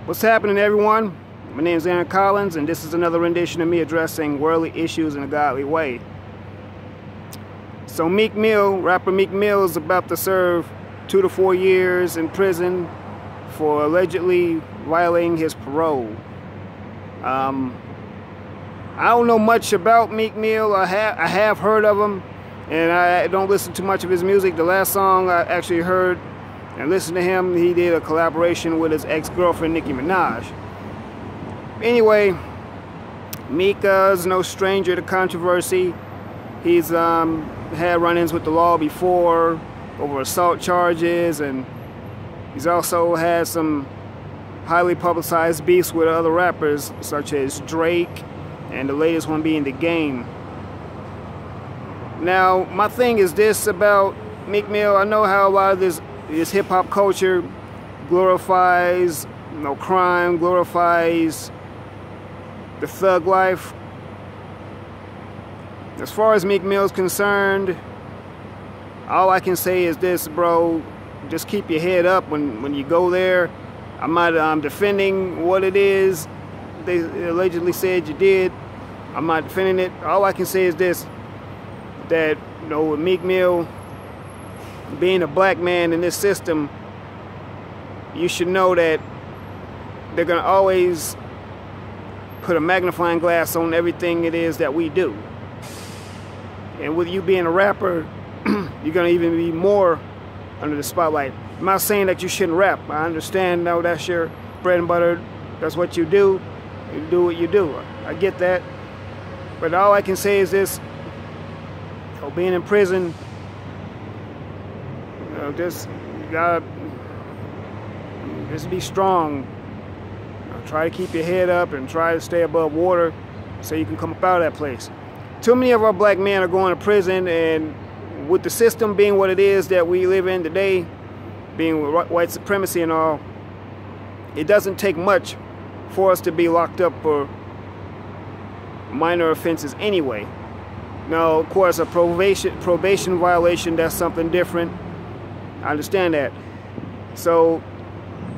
What's happening, everyone? My name is Aaron Collins, and this is another rendition of me addressing worldly issues in a godly way. So Meek Mill, rapper Meek Mill, is about to serve 2 to 4 years in prison for allegedly violating his parole. I don't know much about Meek Mill. I have heard of him, and I don't listen to much of his music. The last song I actually heard and listened to him, he did a collaboration with his ex-girlfriend Nicki Minaj. Anyway, Meek is no stranger to controversy. He's had run-ins with the law before over assault charges, and he's also had some highly publicized beefs with other rappers such as Drake, and the latest one being The Game. Now, my thing is this about Meek Mill. I know how a lot of this hip-hop culture glorifies crime, glorifies the thug life. As far as Meek Mill's concerned, all I can say is this, bro. Just keep your head up when you go there. I'm not defending what it is they allegedly said you did. I'm not defending it. All I can say is this, that with Meek Mill being a black man in this system, you should know that they're gonna always put a magnifying glass on everything it is that we do. And with you being a rapper, you're gonna even be more under the spotlight. I'm not saying that you shouldn't rap. I understand, that's your bread and butter. That's what you do. You do what you do. I get that. But all I can say is this, being in prison, just be strong. Try to keep your head up and try to stay above water so you can come up out of that place. Too many of our black men are going to prison, and with the system being what it is that we live in today, being white supremacy and all, it doesn't take much for us to be locked up for minor offenses anyway. Now, of course, a probation violation, that's something different. I understand that. So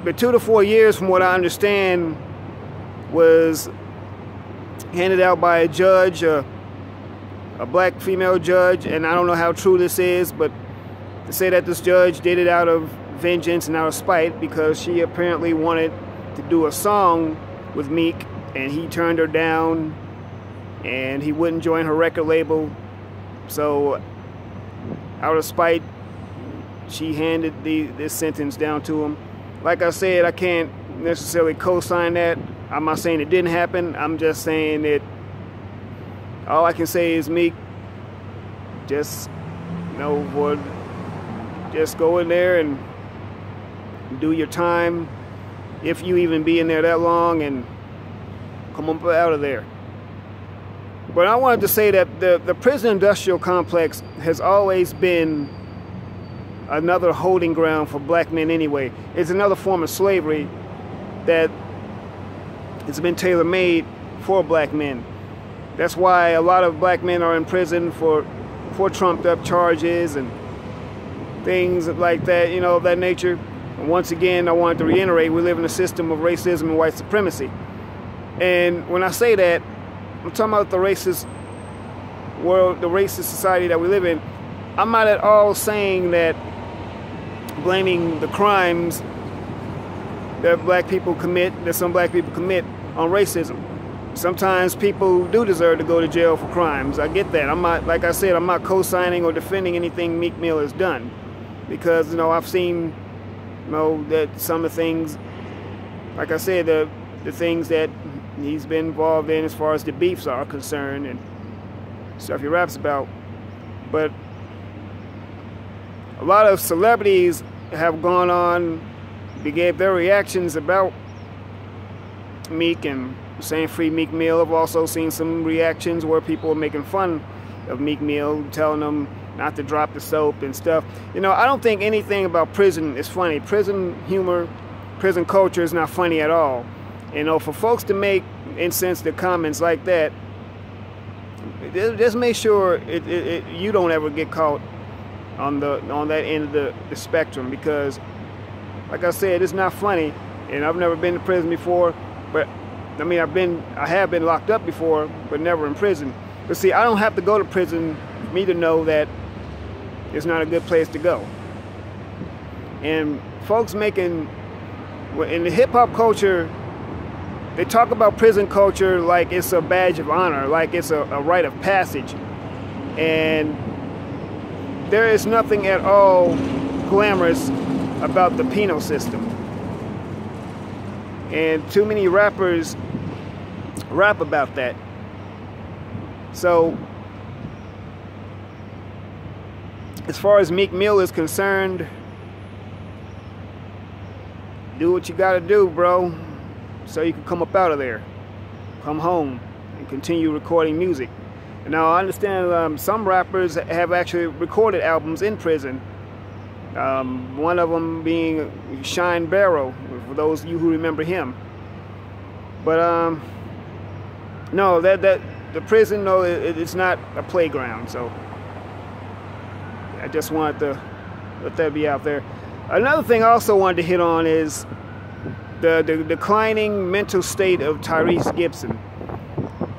the 2 to 4 years, from what I understand, was handed out by a judge, a black female judge, and I don't know how true this is, but to say that this judge did it out of vengeance and out of spite because she apparently wanted to do a song with Meek, and he turned her down, and he wouldn't join her record label. So out of spite, she handed this sentence down to him. Like I said, I can't necessarily co-sign that. I'm not saying it didn't happen. I'm just saying that all I can say is, Meek, just just go in there and do your time, if you even be in there that long, and come up out of there. But I wanted to say that the prison industrial complex has always been another holding ground for black men anyway. It's another form of slavery that has been tailor-made for black men. That's why a lot of black men are in prison for trumped up charges and things like that, of that nature. And once again, I wanted to reiterate, we live in a system of racism and white supremacy. And when I say that, I'm talking about the racist world, the racist society that we live in. I'm not at all saying that blaming the crimes that some black people commit on racism. Sometimes people do deserve to go to jail for crimes. I get that. I'm not, like I said, I'm not co-signing or defending anything Meek Mill has done, because I've seen that some of the things, like I said, the things that he's been involved in as far as the beefs are concerned and stuff he raps about. But a lot of celebrities have gone on, they gave their reactions about Meek and saying free Meek Mill. I've also seen some reactions where people are making fun of Meek Mill, telling them not to drop the soap and stuff. I don't think anything about prison is funny. Prison humor, prison culture is not funny at all. For folks to make insensitive comments like that, just make sure you don't ever get caught on that end of the spectrum, because like I said, it's not funny. And I've never been to prison before, but I mean, I have been locked up before, but never in prison. But see, I don't have to go to prison for me to know that it's not a good place to go. And folks making, in the hip-hop culture, they talk about prison culture like it's a badge of honor, like it's a rite of passage. And there is nothing at all glamorous about the penal system. And too many rappers rap about that. So, as far as Meek Mill is concerned, do what you gotta do, bro, so you can come up out of there, come home, and continue recording music. And now I understand some rappers have actually recorded albums in prison. One of them being Shine Barrow, for those of you who remember him. But no, the prison, no, it's not a playground. So I just wanted to let that be out there. Another thing I also wanted to hit on is the declining mental state of Tyrese Gibson.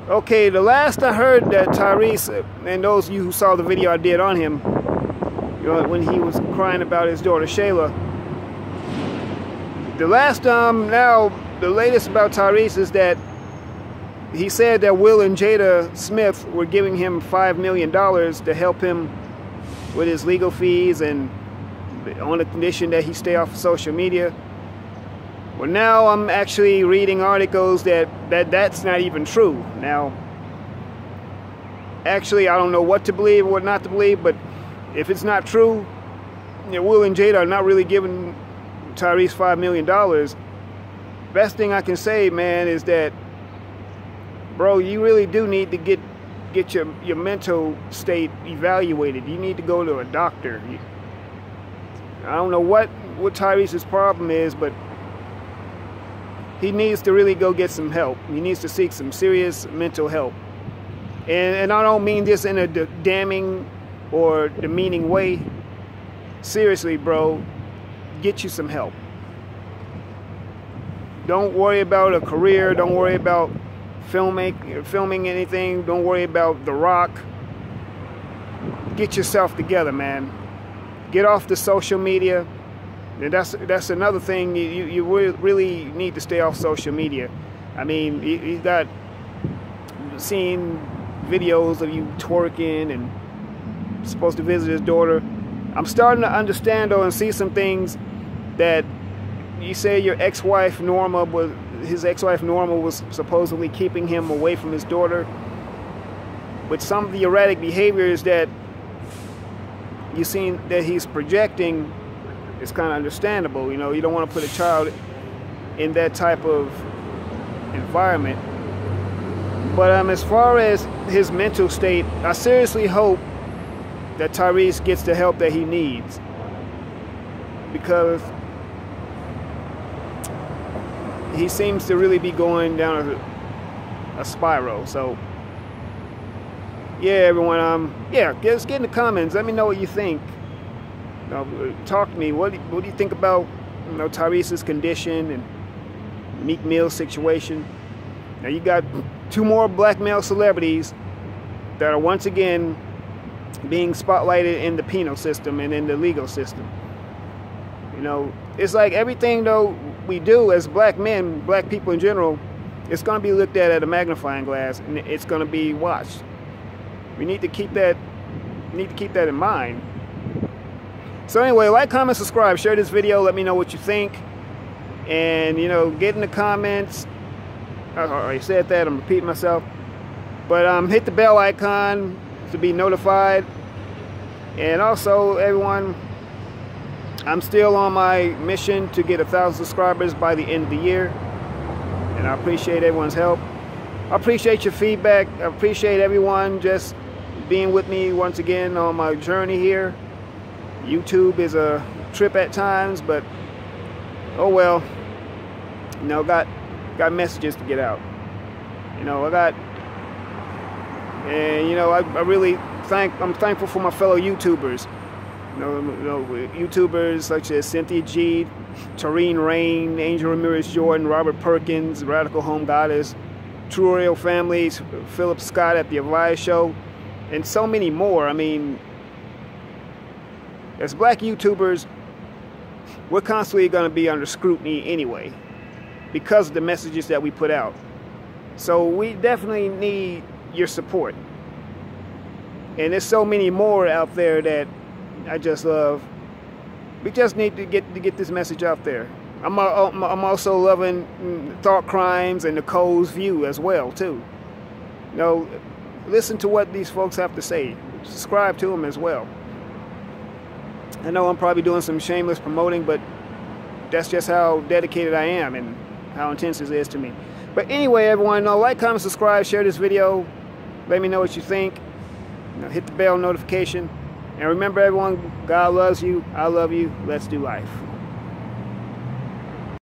Okay, the last I heard that Tyrese, and those of you who saw the video I did on him, you know, when he was crying about his daughter Shayla, the latest about Tyrese is that he said that Will and Jada Smith were giving him $5 million to help him with his legal fees, and on the condition that he stay off of social media. Well, now I'm actually reading articles that's not even true. Now, actually, I don't know what to believe or what not to believe, but if it's not true, you know, Will and Jada are not really giving Tyrese $5 million. Best thing I can say, man, is that, bro, you really do need to get your mental state evaluated. You need to go to a doctor. I don't know what Tyrese's problem is, but he needs to really go get some help. He needs to seek some serious mental help. And I don't mean this in a damning or demeaning way. Seriously, bro, get you some help. Don't worry about a career. Don't worry about filming anything. Don't worry about The Rock. Get yourself together, man. Get off the social media. And that's another thing. You really need to stay off social media. I mean, you got seen videos of you twerking and supposed to visit his daughter. I'm starting to understand, though, and see some things that you say your ex-wife Norma was supposedly keeping him away from his daughter. But some of the erratic behaviors that you've seen that he's projecting, it's kind of understandable. You know, you don't want to put a child in that type of environment. But as far as his mental state, I seriously hope that Tyrese gets the help that he needs, because he seems to really be going down a spiral. So yeah, everyone, yeah, just get in the comments. Let me know what you think. You know, talk to me. What do you think about, you know, Tyrese's condition and Meek Mill's situation? Now you got two more black male celebrities that are once again being spotlighted in the penal system and in the legal system. You know, it's like everything though we do as black men, black people in general, it's going to be looked at a magnifying glass, and it's going to be watched. We need to keep that in mind. So anyway, like, comment, subscribe, share this video, let me know what you think. And, you know, get in the comments. I already said that, I'm repeating myself. But hit the bell icon to be notified. And also, everyone, I'm still on my mission to get 1,000 subscribers by the end of the year. And I appreciate everyone's help. I appreciate your feedback. I appreciate everyone just being with me once again on my journey here. YouTube is a trip at times, but oh well. You know, got messages to get out. You know, and you know, I'm thankful for my fellow YouTubers. You know, YouTubers such as Cynthia G, Tareen Rain, Angel Ramirez Jordan, Robert Perkins, Radical Home Goddess, True Royal Families, Philip Scott at the Elias Show, and so many more. I mean, as black YouTubers, we're constantly going to be under scrutiny anyway because of the messages that we put out. So we definitely need your support. And there's so many more out there that I just love. We just need to get this message out there. I'm also loving Thought Crimes and Nicole's View as well too. You know, listen to what these folks have to say. Subscribe to them as well. I know I'm probably doing some shameless promoting, but that's just how dedicated I am and how intense it is to me. But anyway, everyone, like, comment, subscribe, share this video. Let me know what you think. You know, hit the bell notification. And remember, everyone, God loves you. I love you. Let's do life.